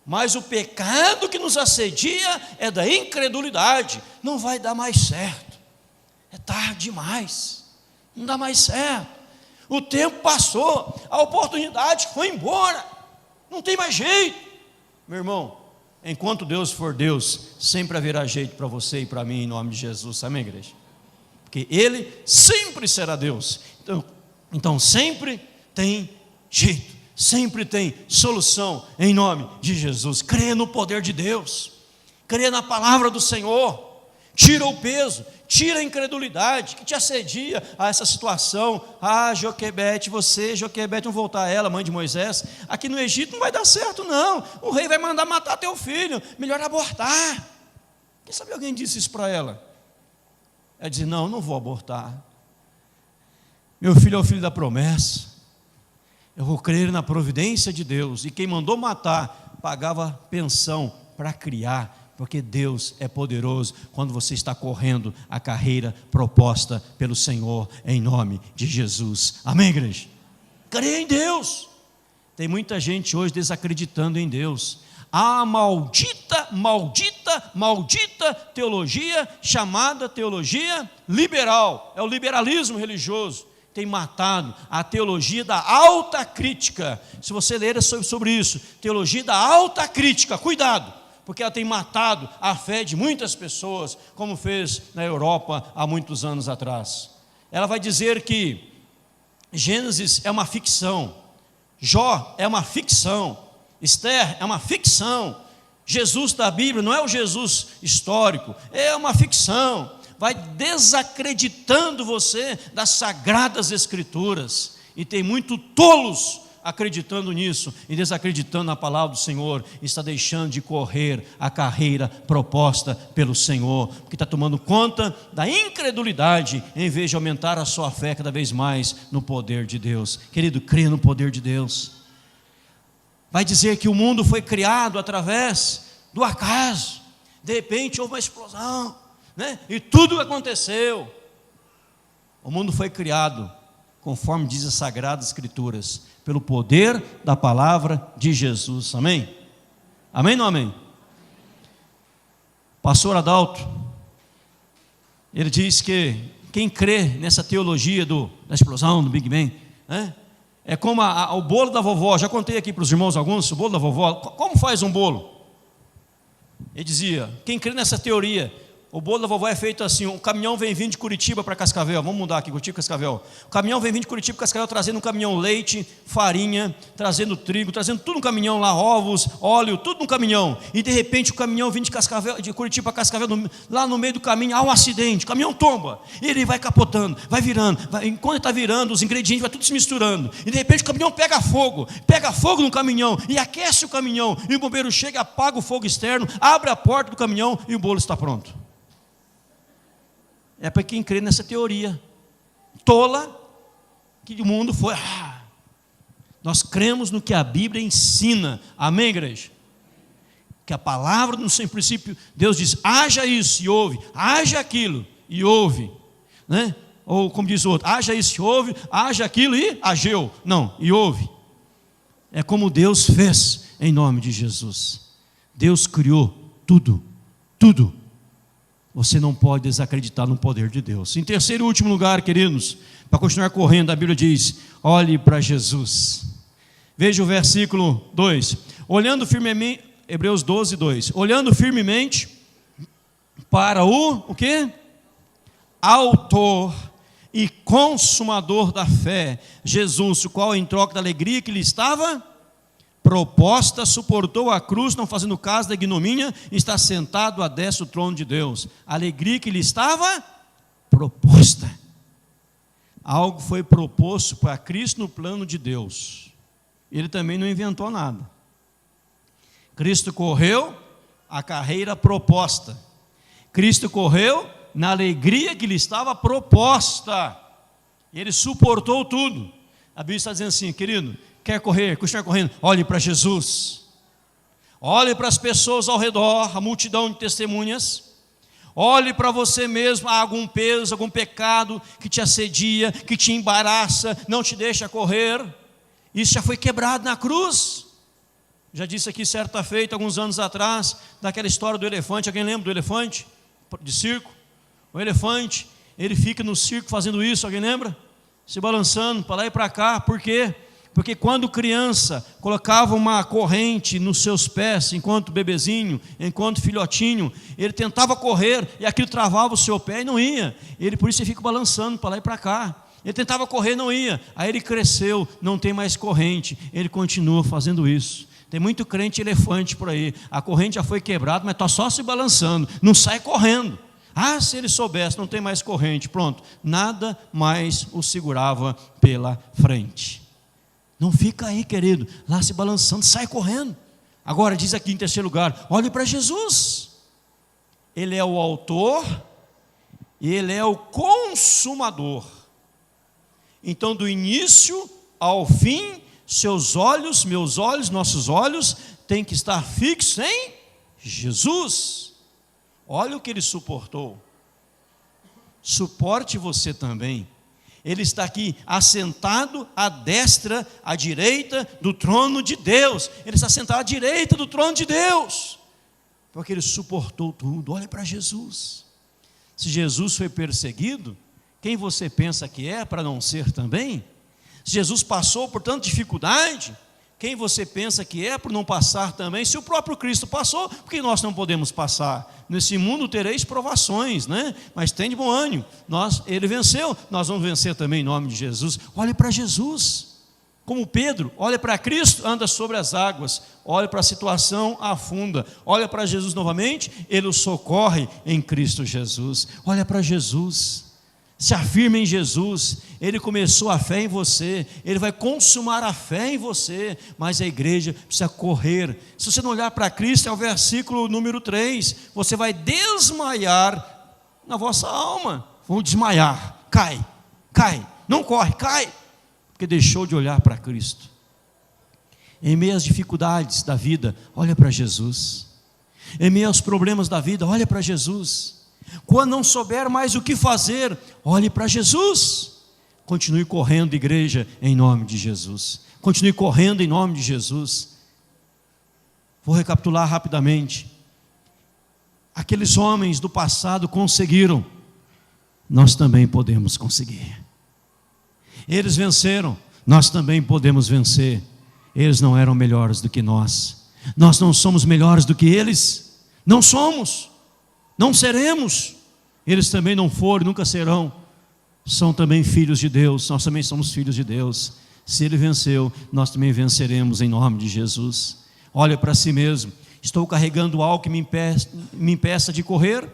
Mas o pecado que nos assedia é da incredulidade. Não vai dar mais certo. É tarde demais, não dá mais certo, o tempo passou, a oportunidade foi embora, não tem mais jeito. Meu irmão, enquanto Deus for Deus, sempre haverá jeito para você e para mim, em nome de Jesus. Amém, igreja? Porque Ele sempre será Deus. Então sempre tem jeito, sempre tem solução, em nome de Jesus. Crê no poder de Deus, crê na palavra do Senhor. Tira o peso, tira a incredulidade que te assedia a essa situação. Joquebede, Joquebede, não voltar a ela, mãe de Moisés, aqui no Egito não vai dar certo não, o rei vai mandar matar teu filho, melhor abortar. Quem sabe alguém disse isso para ela? Ela disse: não vou abortar, meu filho é o filho da promessa, eu vou crer na providência de Deus, e quem mandou matar, pagava pensão para criar, porque Deus é poderoso quando você está correndo a carreira proposta pelo Senhor, em nome de Jesus. Amém, igreja? Creia em Deus. Tem muita gente hoje desacreditando em Deus. A maldita teologia chamada teologia liberal, é o liberalismo religioso, tem matado a teologia da alta crítica. Se você ler sobre isso, teologia da alta crítica, cuidado, porque ela tem matado a fé de muitas pessoas, como fez na Europa há muitos anos atrás. Ela vai dizer que Gênesis é uma ficção, Jó é uma ficção, Esther é uma ficção, Jesus da Bíblia não é o Jesus histórico, é uma ficção. Vai desacreditando você das sagradas Escrituras, e tem muito tolos acreditando nisso e desacreditando na palavra do Senhor, está deixando de correr a carreira proposta pelo Senhor, porque está tomando conta da incredulidade, em vez de aumentar a sua fé cada vez mais no poder de Deus. Querido, crê no poder de Deus. Vai dizer que o mundo foi criado através do acaso, de repente houve uma explosão, e tudo aconteceu. O mundo foi criado, conforme diz as Sagradas Escrituras, pelo poder da palavra de Jesus. Amém? Amém ou não amém? Pastor Adalto, ele diz que quem crê nessa teologia da explosão, do Big Bang, é como o bolo da vovó. Já contei aqui para os irmãos alguns, o bolo da vovó. Como faz um bolo? Ele dizia, quem crê nessa teoria, o bolo da vovó é feito assim: um caminhão vem vindo de Curitiba para Cascavel, vamos mudar aqui, Curitiba, Cascavel. O caminhão vem vindo de Curitiba para Cascavel, trazendo um caminhão leite, farinha, trazendo trigo, trazendo tudo no caminhão lá, ovos, óleo, tudo no caminhão. E de repente o caminhão vem de Curitiba para Cascavel, lá no meio do caminho há um acidente, o caminhão tomba, e ele vai capotando, vai virando, enquanto ele está virando, os ingredientes vai tudo se misturando, e de repente o caminhão pega fogo no caminhão, e aquece o caminhão, e o bombeiro chega, apaga o fogo externo, abre a porta do caminhão e o bolo está pronto. É para quem crê nessa teoria tola, que o mundo foi. Nós cremos no que a Bíblia ensina. Amém, igreja? Que a palavra, no seu princípio, Deus diz: haja isso e ouve, haja aquilo e ouve, Ou como diz o outro, haja isso e ouve, haja aquilo e ageu. Não, e ouve. É como Deus fez em nome de Jesus. Deus criou tudo, tudo. Você não pode desacreditar no poder de Deus. Em terceiro e último lugar, queridos, para continuar correndo, a Bíblia diz: olhe para Jesus. Veja o versículo 2. Olhando firmemente, Hebreus 12, 2. Olhando firmemente para o quê? Autor e consumador da fé, Jesus, o qual em troca da alegria que lhe estava proposta, suportou a cruz, não fazendo caso da ignomínia, e está sentado à destra do trono de Deus. A alegria que lhe estava proposta. Algo foi proposto para Cristo no plano de Deus. Ele também não inventou nada. Cristo correu a carreira proposta. Cristo correu na alegria que lhe estava proposta. Ele suportou tudo. A Bíblia está dizendo assim, querido, quer correr, continuar correndo, olhe para Jesus. Olhe para as pessoas ao redor, a multidão de testemunhas. Olhe para você mesmo, há algum peso, algum pecado que te assedia, que te embaraça, não te deixa correr. Isso já foi quebrado na cruz. Já disse aqui certa feita, alguns anos atrás, daquela história do elefante. Alguém lembra do elefante de circo? O elefante, ele fica no circo fazendo isso, alguém lembra? Se balançando para lá e para cá. Por quê? Porque quando criança colocava uma corrente nos seus pés, enquanto bebezinho, enquanto filhotinho, ele tentava correr e aquilo travava o seu pé e não ia. Ele, por isso ele fica balançando para lá e para cá. Ele tentava correr, não ia. Aí ele cresceu, não tem mais corrente. Ele continua fazendo isso. Tem muito crente elefante por aí. A corrente já foi quebrada, mas está só se balançando, não sai correndo. Ah, se ele soubesse, não tem mais corrente, pronto, nada mais o segurava pela frente. Não fica aí, querido, lá se balançando, sai correndo. Agora diz aqui em terceiro lugar, olhe para Jesus. Ele é o autor e ele é o consumador. Então, do início ao fim, seus olhos, meus olhos, nossos olhos têm que estar fixos em Jesus. Olha o que ele suportou. Suporte você também. Ele está aqui assentado à destra, à direita do trono de Deus. Ele está sentado à direita do trono de Deus, porque ele suportou tudo. Olha para Jesus. Se Jesus foi perseguido, quem você pensa que é para não ser também? Se Jesus passou por tanta dificuldade, quem você pensa que é por não passar também? Se o próprio Cristo passou, por que nós não podemos passar? Nesse mundo tereis provações, né? Mas tem de bom ânimo. Ele venceu, nós vamos vencer também em nome de Jesus. Olhe para Jesus. Como Pedro, olha para Cristo, anda sobre as águas. Olha para a situação, afunda. Olha para Jesus novamente, ele o socorre em Cristo Jesus. Olha para Jesus. Se afirma em Jesus. Ele começou a fé em você, ele vai consumar a fé em você, mas a igreja precisa correr. Se você não olhar para Cristo, é o versículo número 3, você vai desmaiar na vossa alma. Vão desmaiar, cai, não corre, cai, porque deixou de olhar para Cristo. Em meio às dificuldades da vida, olha para Jesus. Em meio aos problemas da vida, olha para Jesus. Quando não souber mais o que fazer, olhe para Jesus. Continue correndo, igreja, em nome de Jesus. Continue correndo em nome de Jesus. Vou recapitular rapidamente. Aqueles homens do passado conseguiram, nós também podemos conseguir. Eles venceram, nós também podemos vencer. Eles não eram melhores do que nós. Nós não somos melhores do que eles. Não somos. Não seremos. Eles também não foram, nunca serão. São também filhos de Deus. Nós também somos filhos de Deus. Se ele venceu, nós também venceremos em nome de Jesus. Olha para si mesmo. Estou carregando algo que me impeça de correr?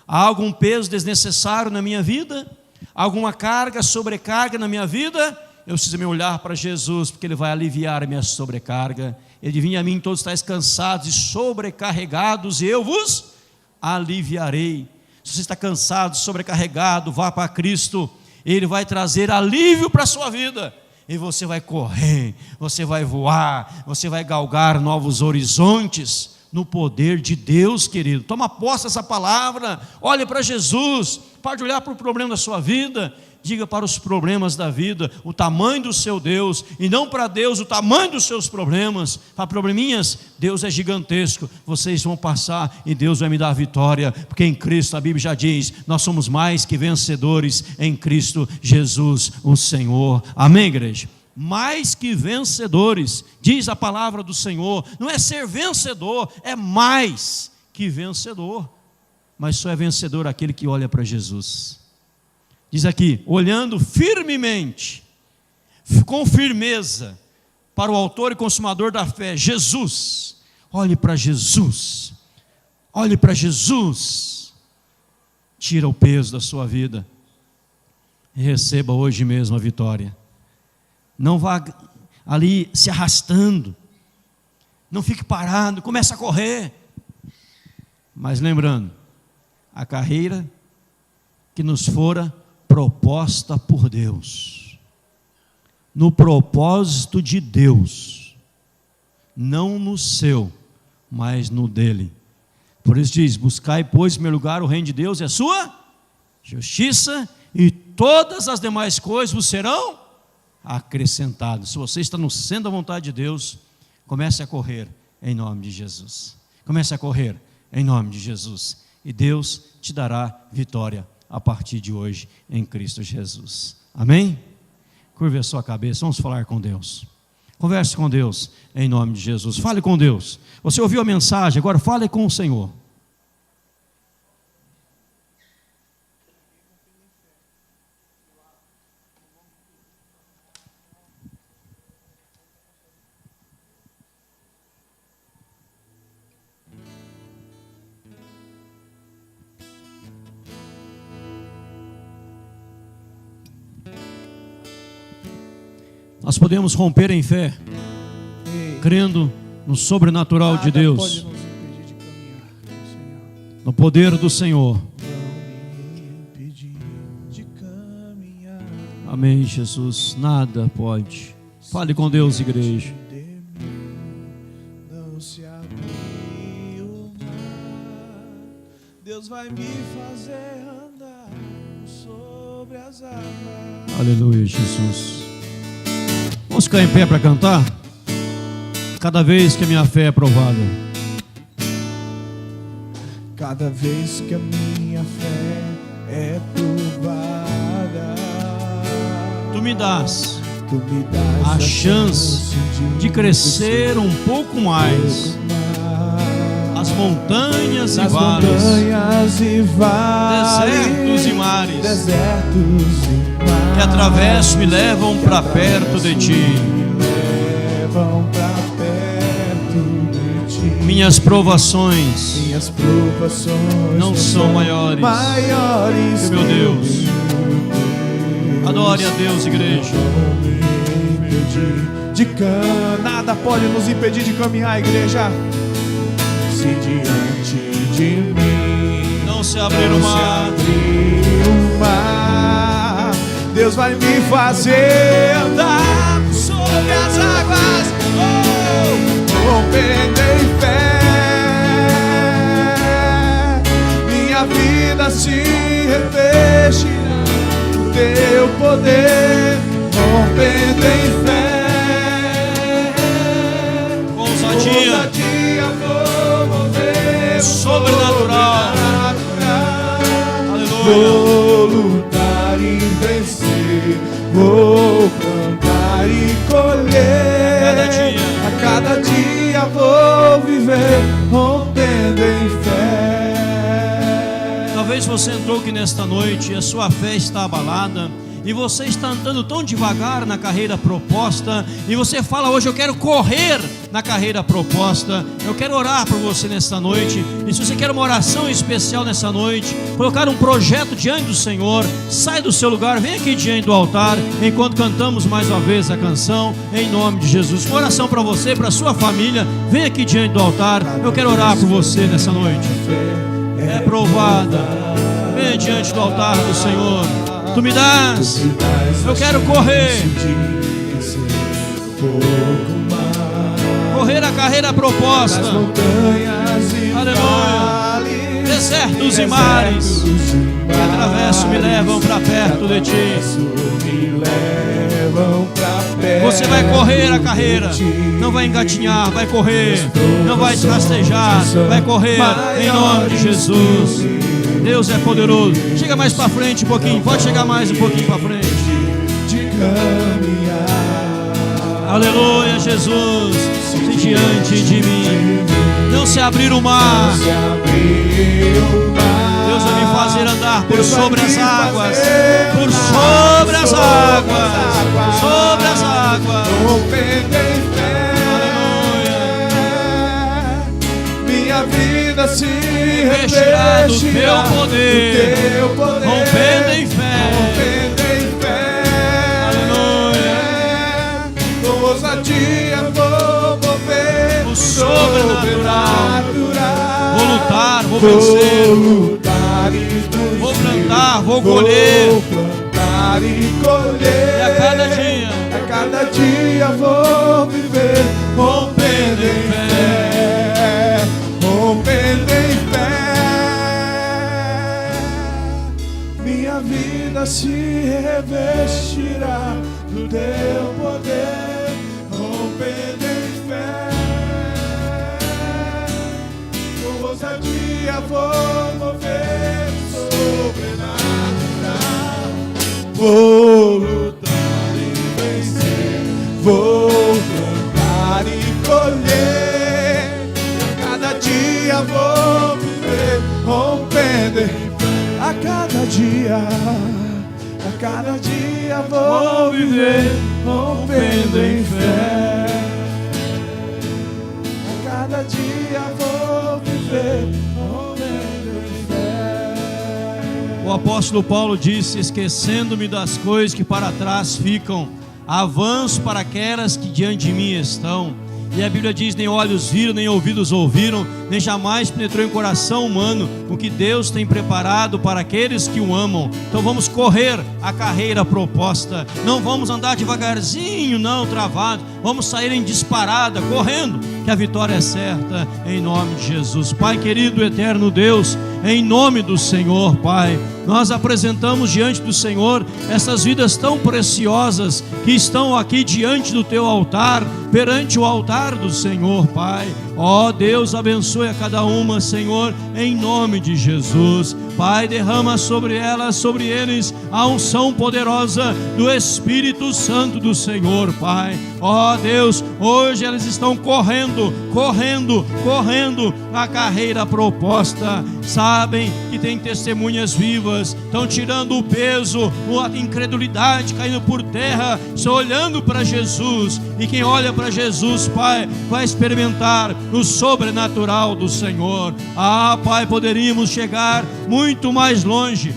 Há algum peso desnecessário na minha vida? Alguma carga, sobrecarga na minha vida? Eu preciso me olhar para Jesus, porque ele vai aliviar a minha sobrecarga. Ele vinha a mim, todos estáis cansados e sobrecarregados, e eu vos aliviarei. Se você está cansado, sobrecarregado, vá para Cristo. Ele vai trazer alívio para a sua vida. E você vai correr, você vai voar, você vai galgar novos horizontes no poder de Deus, querido. Toma posse dessa palavra, olhe para Jesus, pare de olhar para o problema da sua vida, Diga para os problemas da vida o tamanho do seu Deus, e não para Deus o tamanho dos seus problemas. Para probleminhas, Deus é gigantesco, vocês vão passar e Deus vai me dar a vitória, porque em Cristo, a Bíblia já diz, nós somos mais que vencedores em Cristo Jesus, o Senhor. Amém, igreja? Mais que vencedores, diz a palavra do Senhor. Não é ser vencedor, é mais que vencedor. Mas só é vencedor aquele que olha para Jesus. Diz aqui, olhando firmemente, com firmeza, para o autor e consumador da fé, Jesus. Olhe para Jesus, olhe para Jesus. Tira o peso da sua vida e receba hoje mesmo a vitória. Não vá ali se arrastando, não fique parado, comece a correr. Mas lembrando, a carreira que nos fora proposta por Deus, no propósito de Deus, não no seu, mas no dele. Por isso diz, buscai pois em primeiro lugar o reino de Deus e a sua justiça, e todas as demais coisas vos serão acrescentadas. Se você está no centro da vontade de Deus, comece a correr em nome de Jesus. Comece a correr em nome de Jesus, e Deus te dará vitória a partir de hoje em Cristo Jesus. Amém? Curve a sua cabeça, vamos falar com Deus. Converse com Deus em nome de Jesus. Fale com Deus. Você ouviu a mensagem, agora fale com o Senhor. Nós podemos romper em fé, crendo no sobrenatural de Deus, no poder do Senhor. Amém, Jesus. Nada pode. Fale com Deus, igreja. Não se abrir o mar, Deus vai me fazer andar sobre as águas. Aleluia, Jesus. Vamos ficar em pé para cantar? Cada vez que a minha fé é provada. Cada vez que a minha fé é provada, Tu me dás Tu me dás a chance de crescer um pouco mais. As montanhas e nas vales, montanhas e vales, desertos e mares, que que atravesso me levam para perto de Ti. levam pra perto de Ti. Minhas provações Minhas provações não são maiores maiores que meu Deus. Adore a Deus, igreja. Nada pode nos impedir de caminhar, igreja. Se diante de mim Não se abrir o não se mar, abrir o mar, Deus vai me fazer andar sobre as águas, rompendo em fé. Minha vida se revestirá do Teu poder, rompendo em fé. com ousadia, Vou mover sobrenatural. Aleluia. Vou lutar e vencer, vou plantar e colher. A cada dia vou viver, rompendo em fé. Talvez você entrou aqui nesta noite e a sua fé está abalada, e você está andando tão devagar na carreira proposta, e você fala hoje, eu quero correr na carreira proposta. Eu quero orar por você nesta noite, e se você quer uma oração especial nessa noite, colocar um projeto diante do Senhor, sai do seu lugar, vem aqui diante do altar, enquanto cantamos mais uma vez a canção, em nome de Jesus. Uma oração para você, para a sua família, vem aqui diante do altar, eu quero orar por você nessa noite. É provada, vem diante do altar do Senhor. Tu me dás, eu quero correr, correr a carreira proposta. Montanhas e Aleluia. vales, Desertos e mares me atravesso, me levam para perto de ti. Você vai correr a carreira, não vai engatinhar, vai correr, não vai te rastejar, vai correr em nome de Jesus. Deus é poderoso. Chega mais para frente um pouquinho, pode chegar mais um pouquinho para frente. Aleluia, Jesus, se diante de mim não se abrir o mar, Deus vai me fazer andar por sobre as águas, por sobre as águas, sobre as águas. Aleluia. Minha vida se revestirá do teu poder, rompendo em fé. Aleluia. Com ousadia vou mover o sobrenatural. Vou lutar, vou vencer. Vou plantar, vou colher. E a cada dia vou viver rompendo em fé, rompendo em fé. Minha vida se revestirá do teu poder, rompendo em fé. Com ousadia vou mover sobrenatural. Vou lutar e vencer, vou plantar e colher. Cada dia vou viver rompendo em fé. A cada dia vou viver rompendo em fé. A cada dia vou viver rompendo em fé. O apóstolo Paulo disse: esquecendo-me das coisas que para trás ficam, avanço para aquelas que diante de mim estão. E a Bíblia diz: nem olhos viram, nem ouvidos ouviram, nem jamais penetrou em coração humano o que Deus tem preparado para aqueles que o amam. Então vamos correr a carreira proposta. Não vamos andar devagarzinho, não, travado. Vamos sair em disparada, correndo, que a vitória é certa, em nome de Jesus. Pai querido, eterno Deus, em nome do Senhor, Pai, nós apresentamos diante do Senhor essas vidas tão preciosas que estão aqui diante do Teu altar, perante o altar do Senhor, Pai. Ó Deus, abençoe a cada uma, Senhor, em nome de Jesus. Pai, derrama sobre elas, sobre eles, a unção poderosa do Espírito Santo do Senhor, Pai. Ó Deus, hoje elas estão correndo a carreira proposta. Sabem que tem testemunhas vivas, estão tirando o peso, a incredulidade caindo por terra, só olhando para Jesus. E quem olha para Jesus, Pai, vai experimentar o sobrenatural do Senhor. Ah, Pai, poderíamos chegar muito mais longe,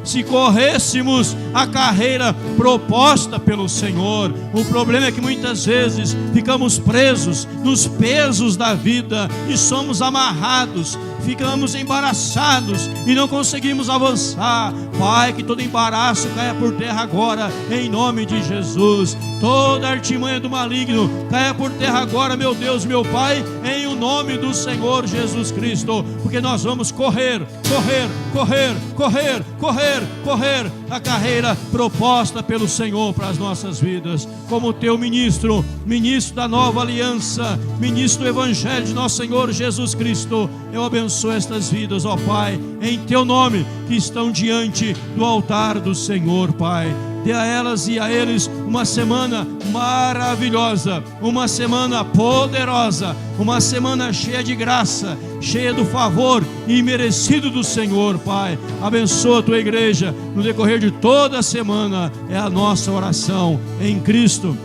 se corrêssemos a carreira proposta pelo Senhor. O problema é que muitas vezes ficamos presos nos pesos da vida e somos amarrados, ficamos embaraçados e não conseguimos avançar. Pai, que todo embaraço caia por terra agora, em nome de Jesus. Toda artimanha do maligno caia por terra agora, meu Deus, meu Pai, em o nome do Senhor Jesus Cristo, porque nós vamos correr a carreira proposta pelo Senhor para as nossas vidas. Como teu ministro da nova aliança, ministro do Evangelho de nosso Senhor Jesus Cristo, eu abençoo estas vidas, ó Pai, em teu nome, que estão diante do altar do Senhor, Pai. Dê a elas e a eles uma semana maravilhosa, uma semana poderosa, uma semana cheia de graça, cheia do favor imerecido do Senhor, Pai. Abençoa a tua igreja no decorrer de toda a semana, é a nossa oração em Cristo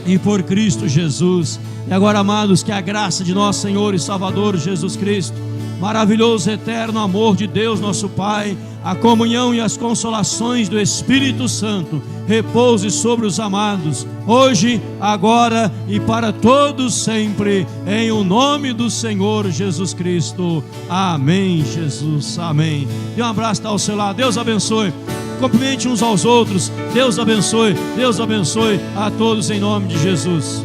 e por Cristo Jesus. E agora, amados, que a graça de nosso Senhor e Salvador Jesus Cristo, maravilhoso eterno amor de Deus nosso Pai, a comunhão e as consolações do Espírito Santo repouse sobre os amados, hoje, agora e para todos sempre, em o nome do Senhor Jesus Cristo. Amém, Jesus, amém. Dê um abraço, está ao seu lado. Deus abençoe. Cumprimente uns aos outros. Deus abençoe a todos em nome de Jesus.